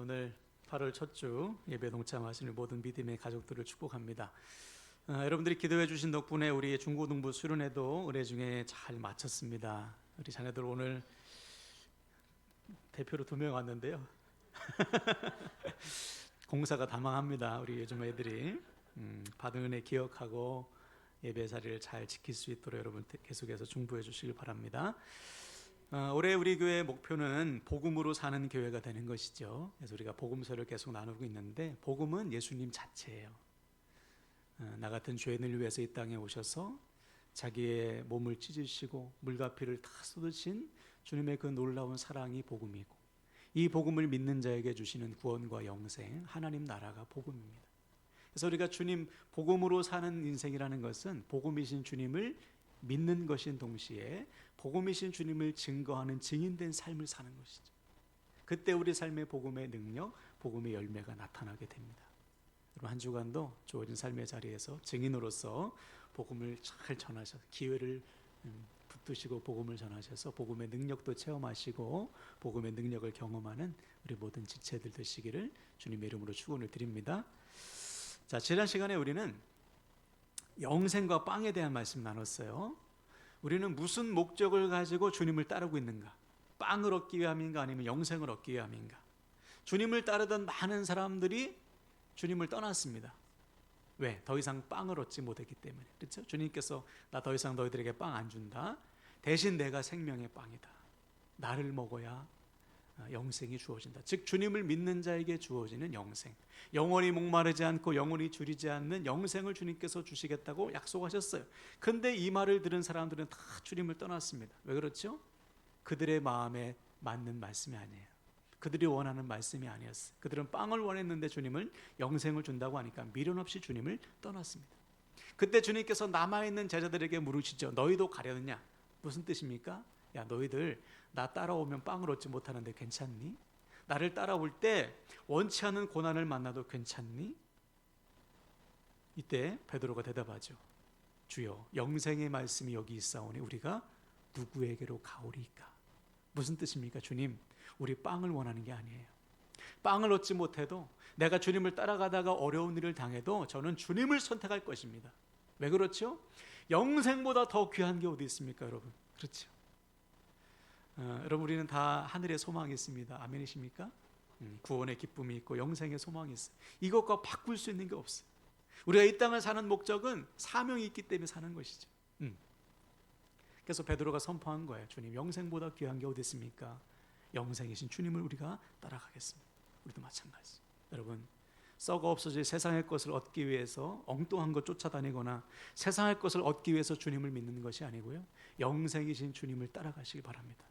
오늘 8월 첫 주 예배 동참하시는 모든 믿음의 가족들을 축복합니다. 여러분들이 기도해 주신 덕분에 우리 중고등부 수련회도 의뢰 중에 잘 마쳤습니다. 우리 자녀들 오늘 대표로 2명 왔는데요. 공사가 다망합니다. 우리 요즘 애들이 받은 은혜 기억하고 예배 자리를 잘 지킬 수 있도록 여러분 계속해서 중보해 주시길 바랍니다. 올해 우리 교회의 목표는 복음으로 사는 교회가 되는 것이죠. 그래서 우리가 복음서를 계속 나누고 있는데, 복음은 예수님 자체예요. 나 같은 죄인을 위해서 이 땅에 오셔서 자기의 몸을 찢으시고 물과 피를 다 쏟으신 주님의 그 놀라운 사랑이 복음이고, 이 복음을 믿는 자에게 주시는 구원과 영생, 하나님 나라가 복음입니다. 그래서 우리가 주님 복음으로 사는 인생이라는 것은 복음이신 주님을 믿는 것인 동시에 복음이신 주님을 증거하는 증인된 삶을 사는 것이죠. 그때 우리 삶의 복음의 능력, 복음의 열매가 나타나게 됩니다. 여러분, 한 주간도 주어진 삶의 자리에서 증인으로서 복음을 잘 전하셔서 기회를 붙드시고 복음을 전하셔서 복음의 능력도 체험하시고 복음의 능력을 경험하는 우리 모든 지체들 되시기를 주님의 이름으로 축원을 드립니다. 자, 지난 시간에 우리는 영생과 빵에 대한 말씀 나눴어요. 우리는 무슨 목적을 가지고 주님을 따르고 있는가? 빵을 얻기 위함인가, 아니면 영생을 얻기 위함인가? 주님을 따르던 많은 사람들이 주님을 떠났습니다. 왜? 더 이상 빵을 얻지 못했기 때문에. 그렇죠? 주님께서 나 더 이상 너희들에게 빵 안 준다. 대신 내가 생명의 빵이다. 나를 먹어야 영생이 주어진다. 즉 주님을 믿는 자에게 주어지는 영생, 영원히 목마르지 않고 영원히 줄이지 않는 영생을 주님께서 주시겠다고 약속하셨어요. 근데 이 말을 들은 사람들은 다 주님을 떠났습니다. 왜 그렇죠? 그들의 마음에 맞는 말씀이 아니에요. 그들이 원하는 말씀이 아니었어요. 그들은 빵을 원했는데 주님을, 영생을 준다고 하니까 미련 없이 주님을 떠났습니다. 그때 주님께서 남아있는 제자들에게 물으시죠. 너희도 가려느냐? 무슨 뜻입니까? 야, 너희들 나 따라오면 빵을 얻지 못하는데 괜찮니? 나를 따라올 때 원치 않은 고난을 만나도 괜찮니? 이때 베드로가 대답하죠. 주여, 영생의 말씀이 여기 있사오니 우리가 누구에게로 가오리까? 무슨 뜻입니까? 주님, 우리 빵을 원하는 게 아니에요. 빵을 얻지 못해도, 내가 주님을 따라가다가 어려운 일을 당해도 저는 주님을 선택할 것입니다. 왜 그렇죠? 영생보다 더 귀한 게 어디 있습니까, 여러분? 그렇죠? 여러분, 우리는 다 하늘에 소망이 있습니다. 아멘이십니까? 구원의 기쁨이 있고 영생의 소망이 있어요. 이것과 바꿀 수 있는 게 없어요. 우리가 이 땅을 사는 목적은 사명이 있기 때문에 사는 것이죠. 그래서 베드로가 선포한 거예요. 주님, 영생보다 귀한 게 어디 있습니까? 영생이신 주님을 우리가 따라가겠습니다. 우리도 마찬가지. 여러분, 썩어 없어질 세상의 것을 얻기 위해서 엉뚱한 것 쫓아다니거나 세상의 것을 얻기 위해서 주님을 믿는 것이 아니고요, 영생이신 주님을 따라가시기 바랍니다.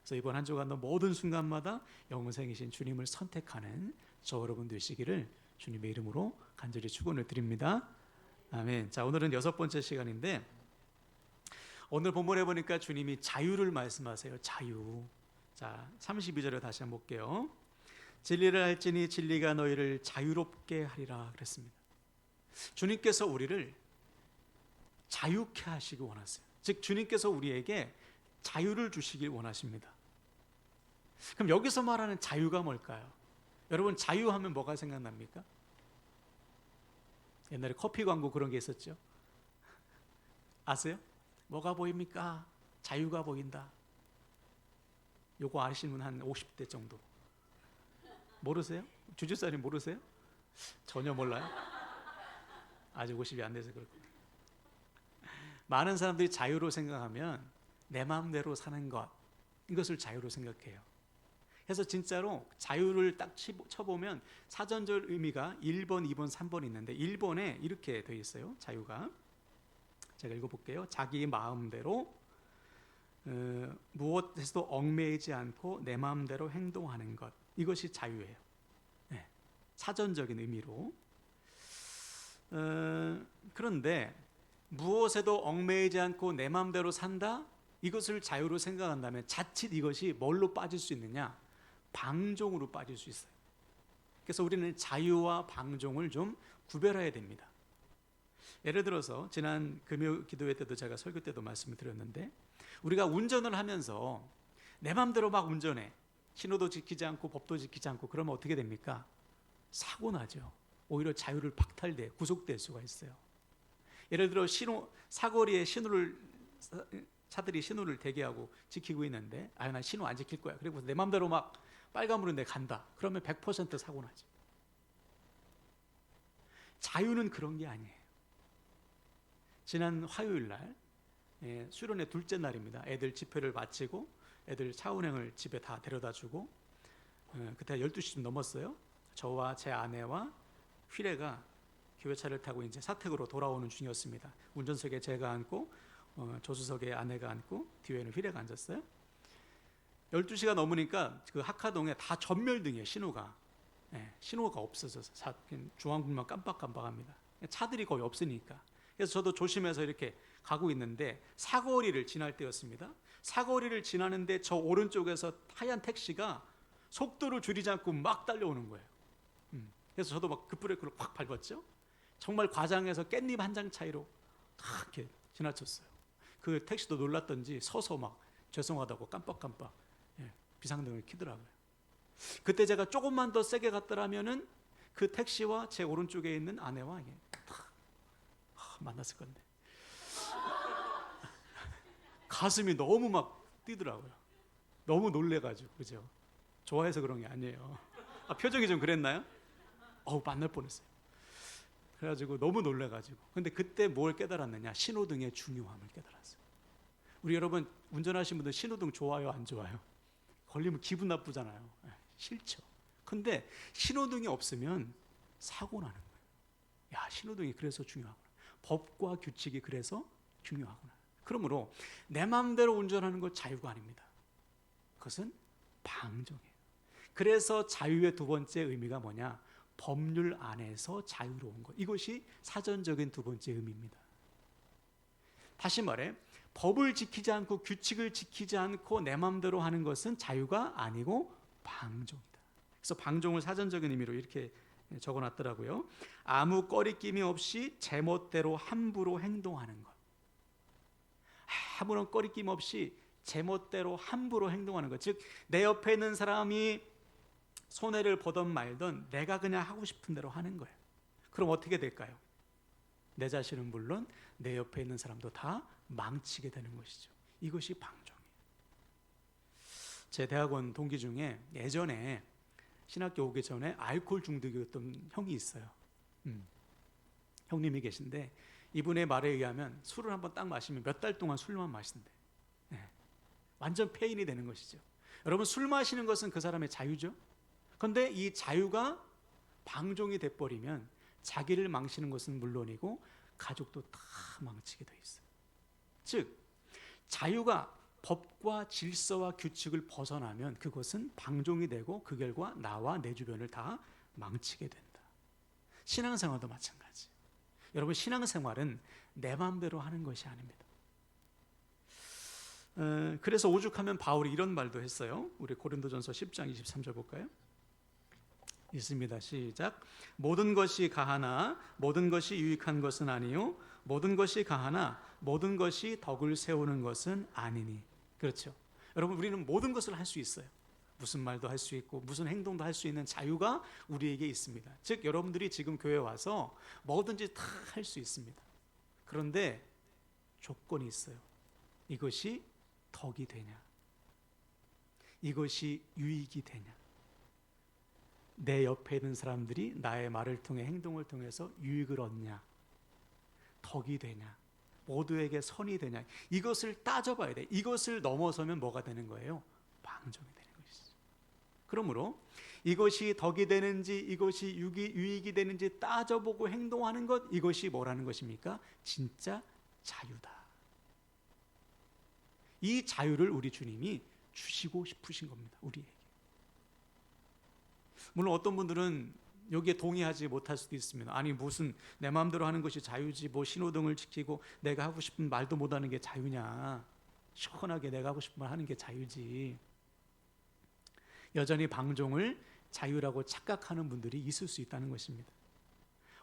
그래서 이번 한 주간도 모든 순간마다 영생이신 주님을 선택하는 저 여러분 되시기를 주님의 이름으로 간절히 축원을 드립니다. 아멘. 자, 오늘은 6번째 시간인데, 오늘 본문에 보니까 주님이 자유를 말씀하세요. 자유. 자, 32절에 다시 한번 볼게요. 진리를 알지니 진리가 너희를 자유롭게 하리라 그랬습니다. 주님께서 우리를 자유케 하시기 원하세요. 즉 주님께서 우리에게 자유를 주시길 원하십니다. 그럼 여기서 말하는 자유가 뭘까요? 여러분, 자유하면 뭐가 생각납니까? 옛날에 커피 광고 그런 게 있었죠. 아세요? 뭐가 보입니까? 자유가 보인다. 요거 아시는 분 한 50대 정도. 모르세요? 주주사님 모르세요? 전혀 몰라요? 아직 50이 안 돼서 그렇군요. 많은 사람들이 자유로 생각하면 내 마음대로 사는 것, 이것을 자유로 생각해요. 그래서 진짜로 자유를 딱 쳐보면 사전적 의미가 1번, 2번, 3번 있는데 1번에 이렇게 되어 있어요. 자유가. 제가 읽어볼게요. 자기 마음대로 무엇에서도 얽매이지 않고 내 마음대로 행동하는 것, 이것이 자유예요. 네, 사전적인 의미로. 그런데 무엇에도 얽매이지 않고 내 마음대로 산다? 이것을 자유로 생각한다면 자칫 이것이 뭘로 빠질 수 있느냐? 방종으로 빠질 수 있어요. 그래서 우리는 자유와 방종을 좀 구별해야 됩니다. 예를 들어서 지난 금요 기도회 때도 제가 설교 때도 말씀을 드렸는데, 우리가 운전을 하면서 내 마음대로 막 운전해. 신호도 지키지 않고 법도 지키지 않고 그러면 어떻게 됩니까? 사고 나죠. 오히려 자유를 박탈돼 구속될 수가 있어요. 예를 들어 사거리에 차들이 신호를 대기하고 지키고 있는데 나 신호 안 지킬 거야. 그리고 내 맘대로 막 빨간불은 내 간다. 그러면 100% 사고 나죠. 자유는 그런 게 아니에요. 지난 화요일 날 수련회 둘째 날입니다. 애들 집회를 마치고 애들 차 운행을 집에 다 데려다 주고 그때 12시쯤 넘었어요. 저와 제 아내와 휘레가 교회차를 타고 이제 사택으로 돌아오는 중이었습니다. 운전석에 제가 앉고 조수석에 아내가 앉고 뒤에는 휘레가 앉았어요. 12시가 넘으니까 그 학화동에 다 전멸등이에요. 신호가 없어져서 중앙불만 깜빡깜빡합니다. 차들이 거의 없으니까. 그래서 저도 조심해서 이렇게 가고 있는데 사거리를 지날 때였습니다. 사거리를 지나는데 저 오른쪽에서 하얀 택시가 속도를 줄이지 않고 막 달려오는 거예요. 그래서 저도 막 급브레이크를 확 밟았죠. 정말 과장해서 깻잎 한 장 차이로 다 이렇게 지나쳤어요. 그 택시도 놀랐던지 서서 막 죄송하다고 깜빡깜빡 비상등을 켜더라고요. 그때 제가 조금만 더 세게 갔더라면은 그 택시와 제 오른쪽에 있는 아내와 만났을 건데 가슴이 너무 막 뛰더라고요. 너무 놀래가지고. 그죠? 좋아해서 그런 게 아니에요. 표정이 좀 그랬나요? 만날 뻔했어요. 그래가지고 너무 놀래가지고. 근데 그때 뭘 깨달았느냐? 신호등의 중요함을 깨달았어요. 우리 여러분 운전하시는 분들 신호등 좋아요, 안 좋아요? 걸리면 기분 나쁘잖아요. 싫죠. 근데 신호등이 없으면 사고 나는 거예요. 신호등이 그래서 중요하구나. 법과 규칙이 그래서 중요하구나. 그러므로 내 마음대로 운전하는 것 자유가 아닙니다. 그것은 방종이에요. 그래서 자유의 두 번째 의미가 뭐냐? 법률 안에서 자유로운 것. 이것이 사전적인 두 번째 의미입니다. 다시 말해 법을 지키지 않고 규칙을 지키지 않고 내 마음대로 하는 것은 자유가 아니고 방종이다. 그래서 방종을 사전적인 의미로 이렇게 적어놨더라고요. 아무 꺼리낌이 없이 제멋대로 함부로 행동하는 것. 아무런 꺼리낌 없이 제멋대로 함부로 행동하는 것. 즉 내 옆에 있는 사람이 손해를 보던 말던 내가 그냥 하고 싶은 대로 하는 거예요. 그럼 어떻게 될까요? 내 자신은 물론 내 옆에 있는 사람도 다 망치게 되는 것이죠. 이것이 방종이에요. 제 대학원 동기 중에 예전에 신학교 오기 전에 알코올 중독이었던 형이 있어요. 형님이 계신데 이분의 말에 의하면 술을 한번 딱 마시면 몇 달 동안 술만 마신대. 완전 폐인이 되는 것이죠. 여러분 술 마시는 것은 그 사람의 자유죠. 그런데 이 자유가 방종이 돼버리면 자기를 망치는 것은 물론이고 가족도 다 망치게 돼 있어요. 즉 자유가 법과 질서와 규칙을 벗어나면 그것은 방종이 되고 그 결과 나와 내 주변을 다 망치게 된다. 신앙생활도 마찬가지. 여러분 신앙생활은 내 마음대로 하는 것이 아닙니다. 그래서 오죽하면 바울이 이런 말도 했어요. 우리 고린도전서 10장 23절 볼까요? 있습니다. 시작. 모든 것이 가하나 모든 것이 유익한 것은 아니요 모든 것이 가하나 모든 것이 덕을 세우는 것은 아니니. 그렇죠. 여러분 우리는 모든 것을 할 수 있어요. 무슨 말도 할 수 있고 무슨 행동도 할 수 있는 자유가 우리에게 있습니다. 즉 여러분들이 지금 교회 와서 뭐든지 다 할 수 있습니다. 그런데 조건이 있어요. 이것이 덕이 되냐? 이것이 유익이 되냐? 내 옆에 있는 사람들이 나의 말을 통해 행동을 통해서 유익을 얻냐? 덕이 되냐? 모두에게 선이 되냐? 이것을 따져봐야 돼. 이것을 넘어서면 뭐가 되는 거예요? 방종이 되는 것이죠. 그러므로 이것이 덕이 되는지 이것이 유익이 되는지 따져보고 행동하는 것, 이것이 뭐라는 것입니까? 진짜 자유다. 이 자유를 우리 주님이 주시고 싶으신 겁니다. 우리에게. 물론 어떤 분들은 여기에 동의하지 못할 수도 있습니다. 아니 무슨 내 마음대로 하는 것이 자유지, 뭐 신호등을 지키고 내가 하고 싶은 말도 못하는 게 자유냐, 시원하게 내가 하고 싶은 말 하는 게 자유지. 여전히 방종을 자유라고 착각하는 분들이 있을 수 있다는 것입니다.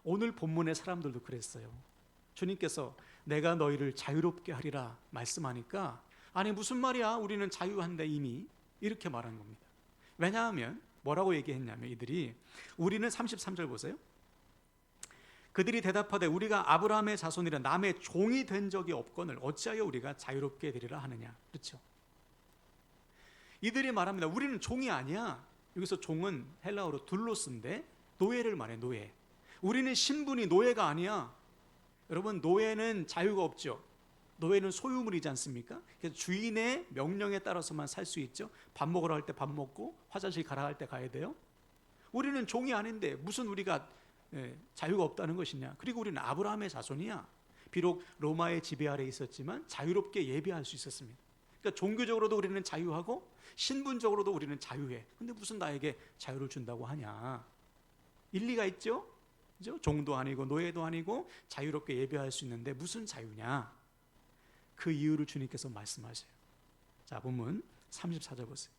오늘 본문의 사람들도 그랬어요. 주님께서 내가 너희를 자유롭게 하리라 말씀하니까 아니 무슨 말이야, 우리는 자유한데 이미, 이렇게 말한 겁니다. 왜냐하면 뭐라고 얘기했냐면 이들이 우리는 33절 보세요. 그들이 대답하되 우리가 아브라함의 자손이라 남의 종이 된 적이 없거늘 어찌하여 우리가 자유롭게 되리라 하느냐. 그렇죠. 이들이 말합니다. 우리는 종이 아니야. 여기서 종은 헬라어로 둘로스인데 노예를 말해. 노예. 우리는 신분이 노예가 아니야. 여러분, 노예는 자유가 없죠. 노예는 소유물이지 않습니까? 그래서 주인의 명령에 따라서만 살 수 있죠. 밥 먹으러 할 때 밥 먹고 화장실 가라 할 때 가야 돼요. 우리는 종이 아닌데 무슨 우리가 자유가 없다는 것이냐. 그리고 우리는 아브라함의 자손이야. 비록 로마의 지배 아래 있었지만 자유롭게 예배할 수 있었습니다. 그러니까 종교적으로도 우리는 자유하고 신분적으로도 우리는 자유해. 근데 무슨 나에게 자유를 준다고 하냐. 일리가 있죠? 그죠? 종도 아니고 노예도 아니고 자유롭게 예배할 수 있는데 무슨 자유냐. 그 이유를 주님께서 말씀하세요. 자, 본문 34절 보세요.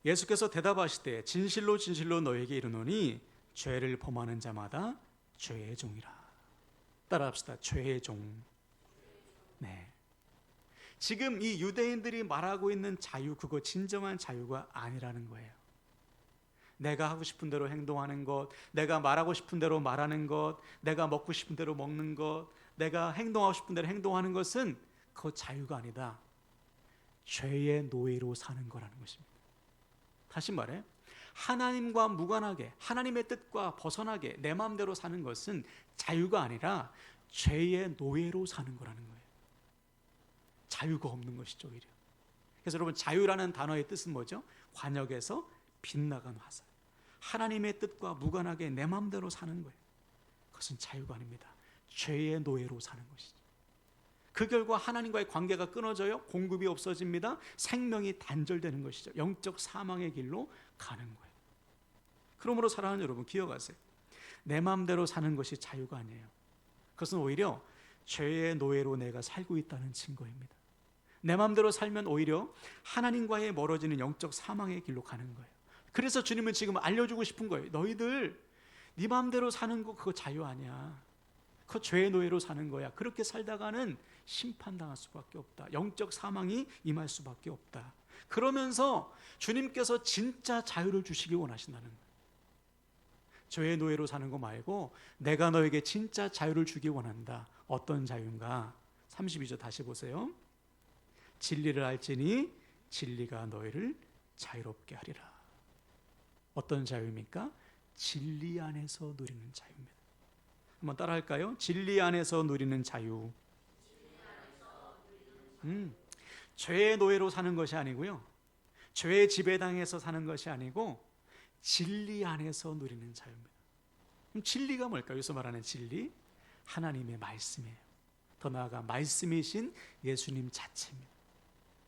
예수께서 대답하시되 진실로 진실로 너에게 이르노니 죄를 범하는 자마다 죄의 종이라. 따라합시다. 죄의 종. 네. 지금 이 유대인들이 말하고 있는 자유, 그거 진정한 자유가 아니라는 거예요. 내가 하고 싶은 대로 행동하는 것, 내가 말하고 싶은 대로 말하는 것, 내가 먹고 싶은 대로 먹는 것, 내가 행동하고 싶은 대로 행동하는 것은 그거 자유가 아니다. 죄의 노예로 사는 거라는 것입니다. 다시 말해, 하나님과 무관하게 하나님의 뜻과 벗어나게 내 마음대로 사는 것은 자유가 아니라 죄의 노예로 사는 거라는 거예요. 자유가 없는 것이죠, 오히려. 그래서 여러분, 자유라는 단어의 뜻은 뭐죠? 관역에서 빗나간 화살. 하나님의 뜻과 무관하게 내 마음대로 사는 거예요. 그것은 자유가 아닙니다. 죄의 노예로 사는 것이죠. 그 결과 하나님과의 관계가 끊어져요. 공급이 없어집니다. 생명이 단절되는 것이죠. 영적 사망의 길로 가는 거예요. 그러므로 사랑하는 여러분, 기억하세요. 내 마음대로 사는 것이 자유가 아니에요. 그것은 오히려 죄의 노예로 내가 살고 있다는 증거입니다. 내 마음대로 살면 오히려 하나님과의 멀어지는 영적 사망의 길로 가는 거예요. 그래서 주님은 지금 알려주고 싶은 거예요. 너희들 네 마음대로 사는 거 그거 자유 아니야. 그거 죄의 노예로 사는 거야. 그렇게 살다가는 심판당할 수밖에 없다. 영적 사망이 임할 수밖에 없다. 그러면서 주님께서 진짜 자유를 주시기 원하신다는 거예요. 죄의 노예로 사는 거 말고 내가 너에게 진짜 자유를 주기 원한다. 어떤 자유인가? 32절 다시 보세요. 진리를 알지니 진리가 너희를 자유롭게 하리라. 어떤 자유입니까? 진리 안에서 누리는 자유입니다. 한번 따라 할까요? 진리 안에서 누리는 자유. 죄의 노예로 사는 것이 아니고요, 죄의 지배당해서 사는 것이 아니고 진리 안에서 누리는 자유입니다. 그럼 진리가 뭘까요? 여기서 말하는 진리, 하나님의 말씀이에요. 더 나아가 말씀이신 예수님 자체입니다.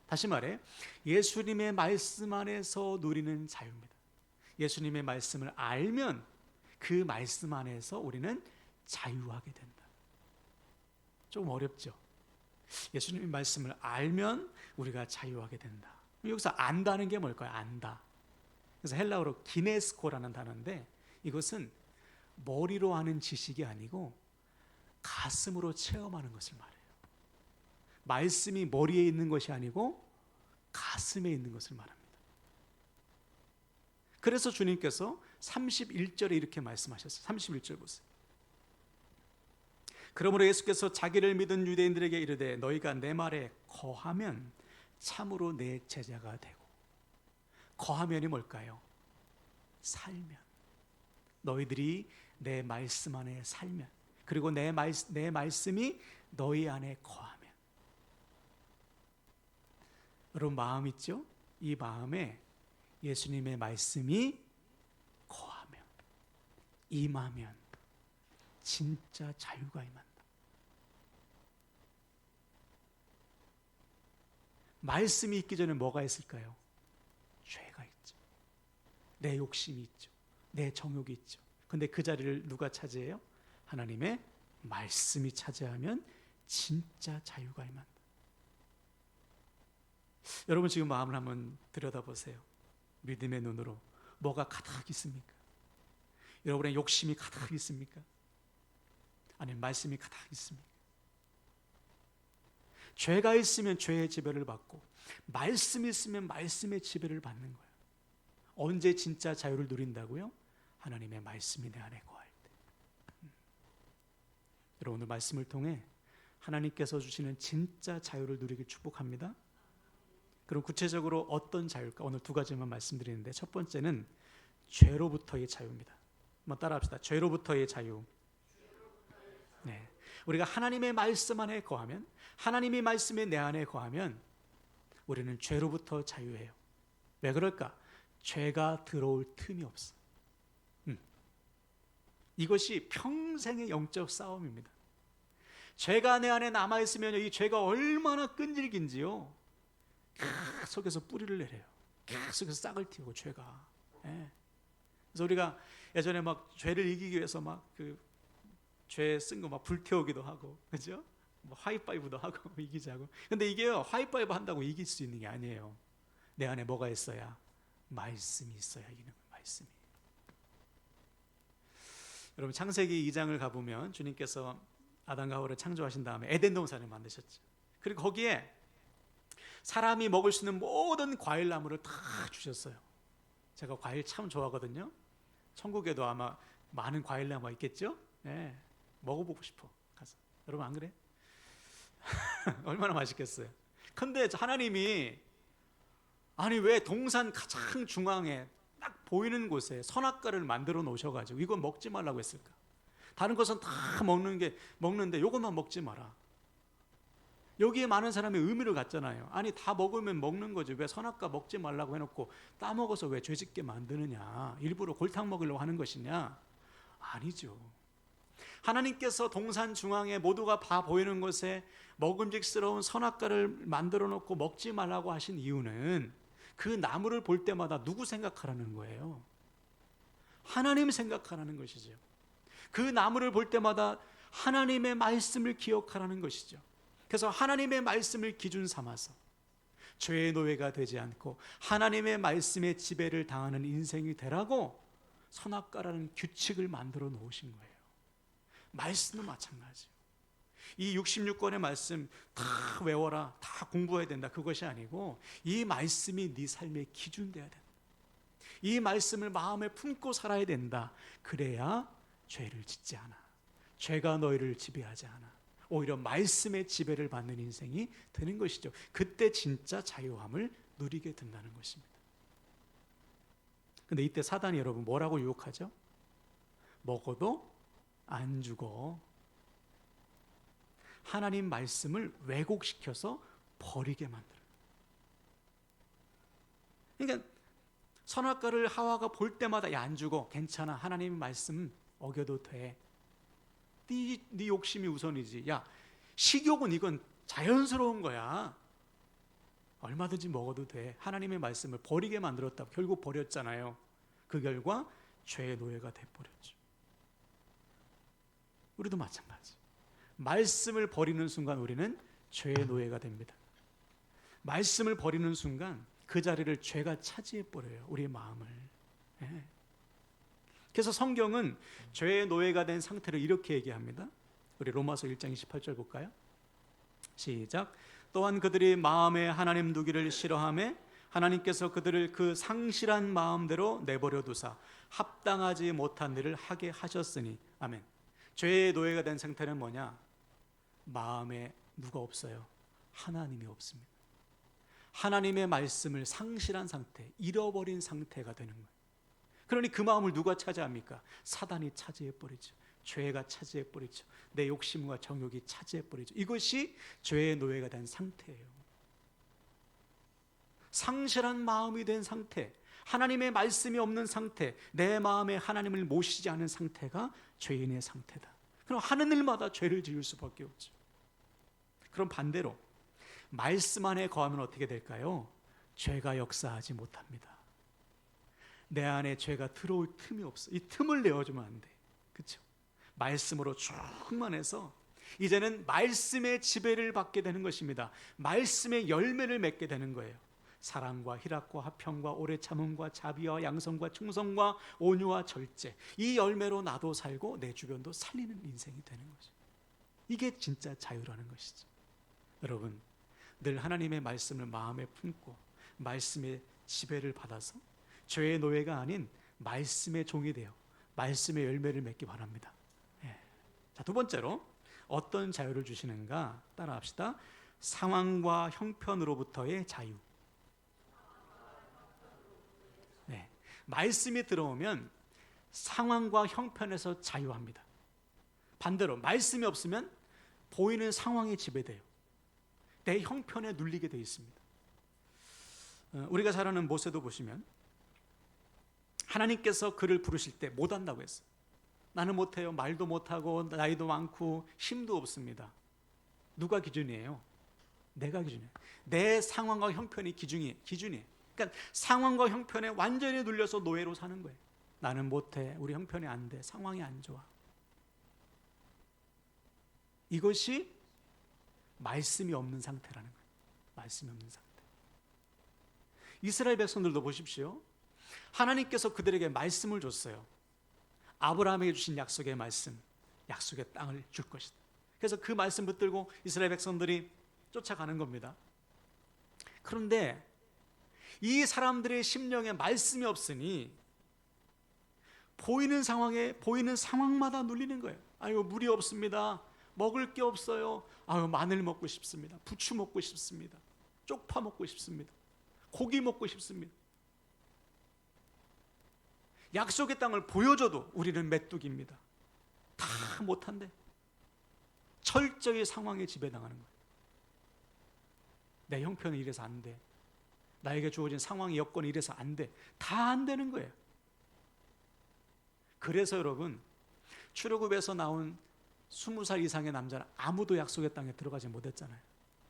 다시 말해, 예수님의 말씀 안에서 누리는 자유입니다. 예수님의 말씀을 알면 그 말씀 안에서 우리는 자유하게 된다. 좀 어렵죠? 예수님의 말씀을 알면 우리가 자유하게 된다. 여기서 안다는 게 뭘까요? 안다. 그래서 헬라어로 기네스코라는 단어인데 이것은 머리로 아는 지식이 아니고 가슴으로 체험하는 것을 말해요. 말씀이 머리에 있는 것이 아니고 가슴에 있는 것을 말합니다. 그래서 주님께서 31절에 이렇게 말씀하셨어요. 31절 보세요. 그러므로 예수께서 자기를 믿은 유대인들에게 이르되 너희가 내 말에 거하면 참으로 내 제자가 되고. 거하면이 뭘까요? 살면. 너희들이 내 말씀 안에 살면, 그리고 내 말씀이 너희 안에 거하면. 여러분, 마음 있죠? 이 마음에 예수님의 말씀이 거하면, 임하면 진짜 자유가 임한다. 말씀이 있기 전에 뭐가 있을까요? 죄가 있죠. 내 욕심이 있죠. 내 정욕이 있죠. 근데 그 자리를 누가 차지해요? 하나님의 말씀이 차지하면 진짜 자유가 임한다. 여러분, 지금 마음을 한번 들여다보세요. 믿음의 눈으로 뭐가 가득 있습니까? 여러분의 욕심이 가득 있습니까? 아니면 말씀이 가득 있습니까? 죄가 있으면 죄의 지배를 받고, 말씀이 있으면 말씀의 지배를 받는 거예요. 언제 진짜 자유를 누린다고요? 하나님의 말씀이 내 안에 거할 때. 여러분, 오늘 말씀을 통해 하나님께서 주시는 진짜 자유를 누리길 축복합니다. 그럼 구체적으로 어떤 자유일까? 오늘 두 가지만 말씀드리는데, 첫 번째는 죄로부터의 자유입니다. 한번 따라합시다. 죄로부터의 자유. 네, 우리가 하나님의 말씀 안에 거하면, 하나님의 말씀이 내 안에 거하면 우리는 죄로부터 자유해요. 왜 그럴까? 죄가 들어올 틈이 없어. 이것이 평생의 영적 싸움입니다. 죄가 내 안에 남아있으면 이 죄가 얼마나 끈질긴지요, 계속해서 뿌리를 내려요. 계속해서 싹을 틔우고 죄가. 예. 그래서 우리가 예전에 막 죄를 이기기 위해서 막 그 죄 쓴 거 막 불태우기도 하고, 그죠? 뭐 하이파이브도 하고 이기자고. 근데 이게요, 하이파이브 한다고 이길 수 있는 게 아니에요. 내 안에 뭐가 있어야? 말씀이 있어야 이기는 거예요. 말씀이. 여러분, 창세기 2장을 가보면 주님께서 아담과 하와를 창조하신 다음에 에덴 동산을 만드셨죠. 그리고 거기에 사람이 먹을 수 있는 모든 과일 나무를 다 주셨어요. 제가 과일 참 좋아하거든요. 천국에도 아마 많은 과일 나무가 있겠죠? 네, 먹어보고 싶어 가서. 여러분 안 그래? 얼마나 맛있겠어요. 근데 하나님이 아니 왜 동산 가장 중앙에 딱 보이는 곳에 선악과를 만들어 놓으셔가지고 이건 먹지 말라고 했을까? 다른 것은 다 먹는데 이것만 먹지 마라. 여기에 많은 사람이 의미를 갖잖아요. 아니 다 먹으면 먹는 거지 왜 선악과 먹지 말라고 해놓고 따먹어서 왜 죄짓게 만드느냐, 일부러 골탕 먹으려고 하는 것이냐? 아니죠. 하나님께서 동산 중앙에 모두가 다 보이는 곳에 먹음직스러운 선악과를 만들어 놓고 먹지 말라고 하신 이유는 그 나무를 볼 때마다 누구 생각하라는 거예요? 하나님 생각하라는 것이죠. 그 나무를 볼 때마다 하나님의 말씀을 기억하라는 것이죠. 그래서 하나님의 말씀을 기준 삼아서 죄의 노예가 되지 않고 하나님의 말씀에 지배를 당하는 인생이 되라고 선악과라는 규칙을 만들어 놓으신 거예요. 말씀은 마찬가지예요. 이 66권의 말씀 다 외워라, 다 공부해야 된다, 그것이 아니고 이 말씀이 네 삶의 기준 되어야 된다. 이 말씀을 마음에 품고 살아야 된다. 그래야 죄를 짓지 않아. 죄가 너희를 지배하지 않아. 오히려 말씀의 지배를 받는 인생이 되는 것이죠. 그때 진짜 자유함을 누리게 된다는 것입니다. 근데 이때 사단이 여러분 뭐라고 유혹하죠? 먹어도 안 죽어. 하나님 말씀을 왜곡시켜서 버리게 만들어요. 그러니까 선악과를 하와가 볼 때마다 야, 안 죽어, 괜찮아, 하나님 말씀 어겨도 돼. 네 욕심이 우선이지. 야, 식욕은 이건 자연스러운 거야. 얼마든지 먹어도 돼. 하나님의 말씀을 버리게 만들었다. 결국 버렸잖아요. 그 결과 죄의 노예가 돼버렸죠. 우리도 마찬가지. 말씀을 버리는 순간 우리는 죄의 노예가 됩니다. 말씀을 버리는 순간 그 자리를 죄가 차지해버려요. 우리의 마음을. 예. 그래서 성경은 죄의 노예가 된 상태를 이렇게 얘기합니다. 우리 로마서 1장 28절 볼까요? 시작. 또한 그들이 마음에 하나님 두기를 싫어하며 하나님께서 그들을 그 상실한 마음대로 내버려 두사 합당하지 못한 일을 하게 하셨으니. 아멘. 죄의 노예가 된 상태는 뭐냐? 마음에 누가 없어요? 하나님이 없습니다. 하나님의 말씀을 상실한 상태, 잃어버린 상태가 되는 거예요. 그러니 그 마음을 누가 차지합니까? 사단이 차지해버리죠. 죄가 차지해버리죠. 내 욕심과 정욕이 차지해버리죠. 이것이 죄의 노예가 된 상태예요. 상실한 마음이 된 상태, 하나님의 말씀이 없는 상태, 내 마음에 하나님을 모시지 않은 상태가 죄인의 상태다. 그럼 하는 일마다 죄를 지을 수밖에 없죠. 그럼 반대로 말씀 안에 거하면 어떻게 될까요? 죄가 역사하지 못합니다. 내 안에 죄가 들어올 틈이 없어. 이 틈을 내어주면 안 돼. 그렇죠? 말씀으로 충만해서 이제는 말씀의 지배를 받게 되는 것입니다. 말씀의 열매를 맺게 되는 거예요. 사랑과 희락과 화평과 오래 참음과 자비와 양성과 충성과 온유와 절제, 이 열매로 나도 살고 내 주변도 살리는 인생이 되는 거죠. 이게 진짜 자유라는 것이죠. 여러분, 늘 하나님의 말씀을 마음에 품고 말씀의 지배를 받아서 죄의 노예가 아닌 말씀의 종이 되어 말씀의 열매를 맺기 바랍니다. 예. 자, 두 번째로 어떤 자유를 주시는가 따라합시다. 상황과 형편으로부터의 자유. 네. 말씀이 들어오면 상황과 형편에서 자유합니다. 반대로 말씀이 없으면 보이는 상황에 지배돼요. 내 형편에 눌리게 되어 있습니다. 우리가 잘 아는 모세도 보시면 하나님께서 그를 부르실 때 못한다고 했어요. 나는 못해요. 말도 못하고 나이도 많고 힘도 없습니다. 누가 기준이에요? 내가 기준이에요. 내 상황과 형편이 기준이에요. 그러니까 상황과 형편에 완전히 눌려서 노예로 사는 거예요. 나는 못해. 우리 형편이 안 돼. 상황이 안 좋아. 이것이 말씀이 없는 상태라는 거예요. 말씀이 없는 상태. 이스라엘 백성들도 보십시오. 하나님께서 그들에게 말씀을 줬어요. 아브라함에게 주신 약속의 말씀, 약속의 땅을 줄 것이다. 그래서 그 말씀 붙들고 이스라엘 백성들이 쫓아가는 겁니다. 그런데 이 사람들의 심령에 말씀이 없으니 보이는 상황에 보이는 상황마다 눌리는 거예요. 아유, 물이 없습니다. 먹을 게 없어요. 아유, 마늘 먹고 싶습니다. 부추 먹고 싶습니다. 쪽파 먹고 싶습니다. 고기 먹고 싶습니다. 약속의 땅을 보여줘도 우리는 메뚜기입니다. 다 못한대. 철저히 상황에 지배당하는 거예요. 내 형편은 이래서 안 돼. 나에게 주어진 상황의 여건이 이래서 안 돼. 다 안 되는 거예요. 그래서 여러분, 출애굽에서 나온 20살 이상의 남자는 아무도 약속의 땅에 들어가지 못했잖아요.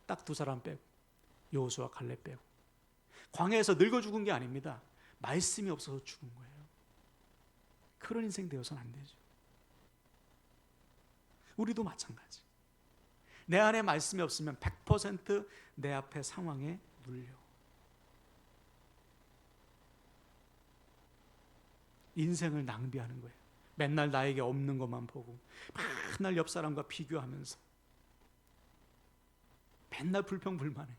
딱 두 사람 빼고, 여호수아 갈렙 빼고. 광야에서 늙어 죽은 게 아닙니다. 말씀이 없어서 죽은 거예요. 그런 인생 되어서는 안 되죠. 우리도 마찬가지. 내 안에 말씀이 없으면 100% 앞에 상황에 눌려. 인생을 낭비하는 거예요. 맨날 나에게 없는 것만 보고 맨날 옆 사람과 비교하면서 맨날 불평불만해.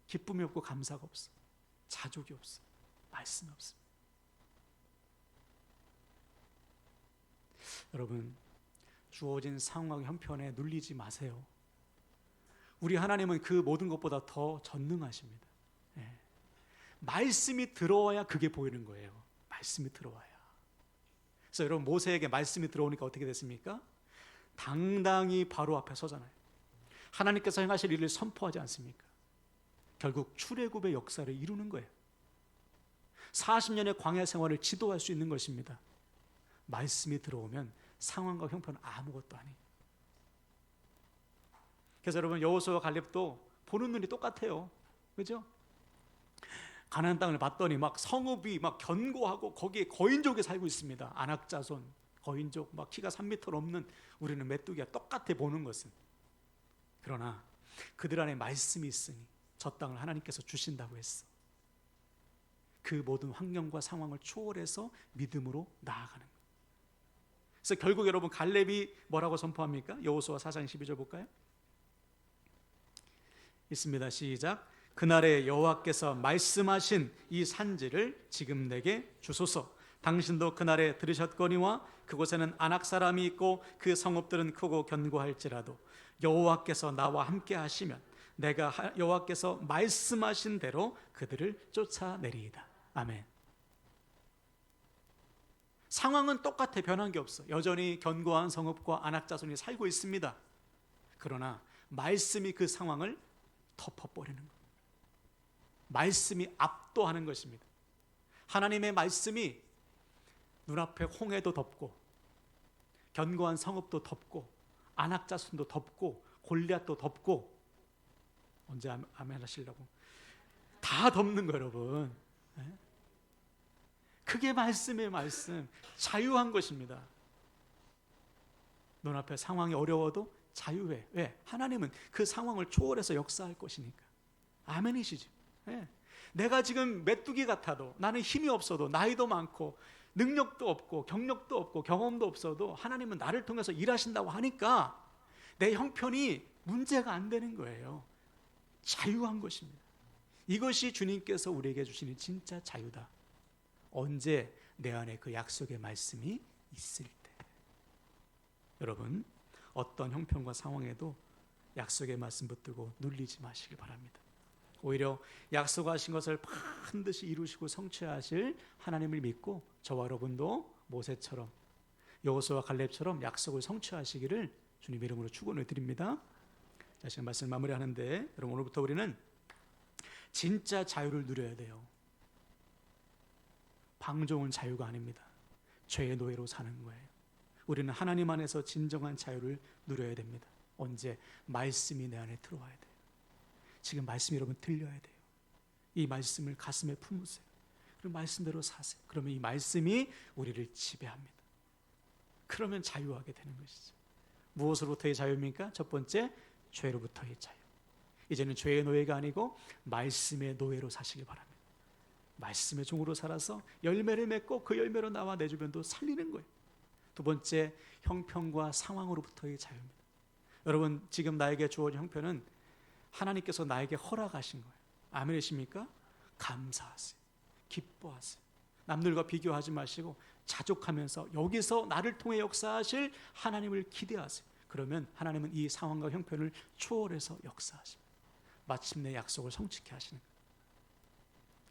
기쁨이 없고 감사가 없어. 자족이 없어. 말씀이 없어. 여러분, 주어진 상황 형편에 눌리지 마세요. 우리 하나님은 그 모든 것보다 더 전능하십니다. 예. 말씀이 들어와야 그게 보이는 거예요. 말씀이 들어와야. 그래서 여러분, 모세에게 말씀이 들어오니까 어떻게 됐습니까? 당당히 바로 앞에 서잖아요. 하나님께서 행하실 일을 선포하지 않습니까? 결국 출애굽의 역사를 이루는 거예요. 40년의 광야 생활을 지도할 수 있는 것입니다. 말씀이 들어오면 상황과 형편은 아무것도 아니에요. 그래서 여러분, 여호수아와 갈렙도 보는 눈이 똑같아요. 그죠? 가나안 땅을 봤더니 막 성읍이 막 견고하고 거기에 거인족이 살고 있습니다. 안악자손, 거인족, 막 키가 3m 넘는 우리는 메뚜기가 똑같아 보는 것은. 그러나 그들 안에 말씀이 있으니 저 땅을 하나님께서 주신다고 했어. 그 모든 환경과 상황을 초월해서 믿음으로 나아가는 거예요. 그래서 결국 여러분, 갈렙이 뭐라고 선포합니까? 여호수아 4장 12절 볼까요? 있습니다. 시작. 그날에 여호와께서 말씀하신 이 산지를 지금 내게 주소서. 당신도 그날에 들으셨거니와 그곳에는 아낙 사람이 있고 그 성읍들은 크고 견고할지라도 여호와께서 나와 함께 하시면 내가 여호와께서 말씀하신 대로 그들을 쫓아내리이다. 아멘. 상황은 똑같아. 변한 게 없어. 여전히 견고한 성읍과 아낙 자손이 살고 있습니다. 그러나 말씀이 그 상황을 덮어버리는 거예요. 말씀이 압도하는 것입니다. 하나님의 말씀이 눈앞에 홍해도 덮고 견고한 성읍도 덮고 아낙 자손도 덮고 골리앗도 덮고, 언제 아멘 하시려고, 다 덮는 거예요, 여러분. 그게 말씀의 말씀, 자유한 것입니다. 눈앞에 상황이 어려워도 자유해. 왜? 하나님은 그 상황을 초월해서 역사할 것이니까. 아멘이시죠. 네. 내가 지금 메뚜기 같아도, 나는 힘이 없어도, 나이도 많고 능력도 없고 경력도 없고 경험도 없어도 하나님은 나를 통해서 일하신다고 하니까 내 형편이 문제가 안 되는 거예요. 자유한 것입니다. 이것이 주님께서 우리에게 주시는 진짜 자유다. 언제 내 안에 그 약속의 말씀이 있을 때. 여러분, 어떤 형편과 상황에도 약속의 말씀 붙들고 눌리지 마시길 바랍니다. 오히려 약속하신 것을 반드시 이루시고 성취하실 하나님을 믿고 저와 여러분도 모세처럼, 여호수아와 갈렙처럼 약속을 성취하시기를 주님 이름으로 축원을 드립니다. 자, 지금 말씀 마무리하는데, 여러분 오늘부터 우리는 진짜 자유를 누려야 돼요. 방종은 자유가 아닙니다. 죄의 노예로 사는 거예요. 우리는 하나님 안에서 진정한 자유를 누려야 됩니다. 언제? 말씀이 내 안에 들어와야 돼요. 지금 말씀이 여러분 들려야 돼요. 이 말씀을 가슴에 품으세요. 그리고 말씀대로 사세요. 그러면 이 말씀이 우리를 지배합니다. 그러면 자유하게 되는 것이죠. 무엇으로부터의 자유입니까? 첫 번째, 죄로부터의 자유. 이제는 죄의 노예가 아니고 말씀의 노예로 사시길 바랍니다. 말씀의 종으로 살아서 열매를 맺고 그 열매로 나와 내 주변도 살리는 거예요. 두 번째, 형편과 상황으로부터의 자유입니다. 여러분, 지금 나에게 주어진 형편은 하나님께서 나에게 허락하신 거예요. 아멘이십니까? 감사하세요. 기뻐하세요. 남들과 비교하지 마시고 자족하면서 여기서 나를 통해 역사하실 하나님을 기대하세요. 그러면 하나님은 이 상황과 형편을 초월해서 역사하십니다. 마침내 약속을 성취케 하시는 거예요.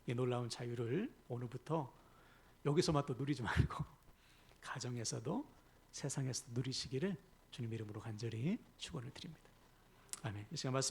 이 놀라운 자유를 오늘부터 여기서만 또 누리지 말고 가정에서도 세상에서도 누리시기를 주님 이름으로 간절히 축원을 드립니다. 아멘. 이 시간 말씀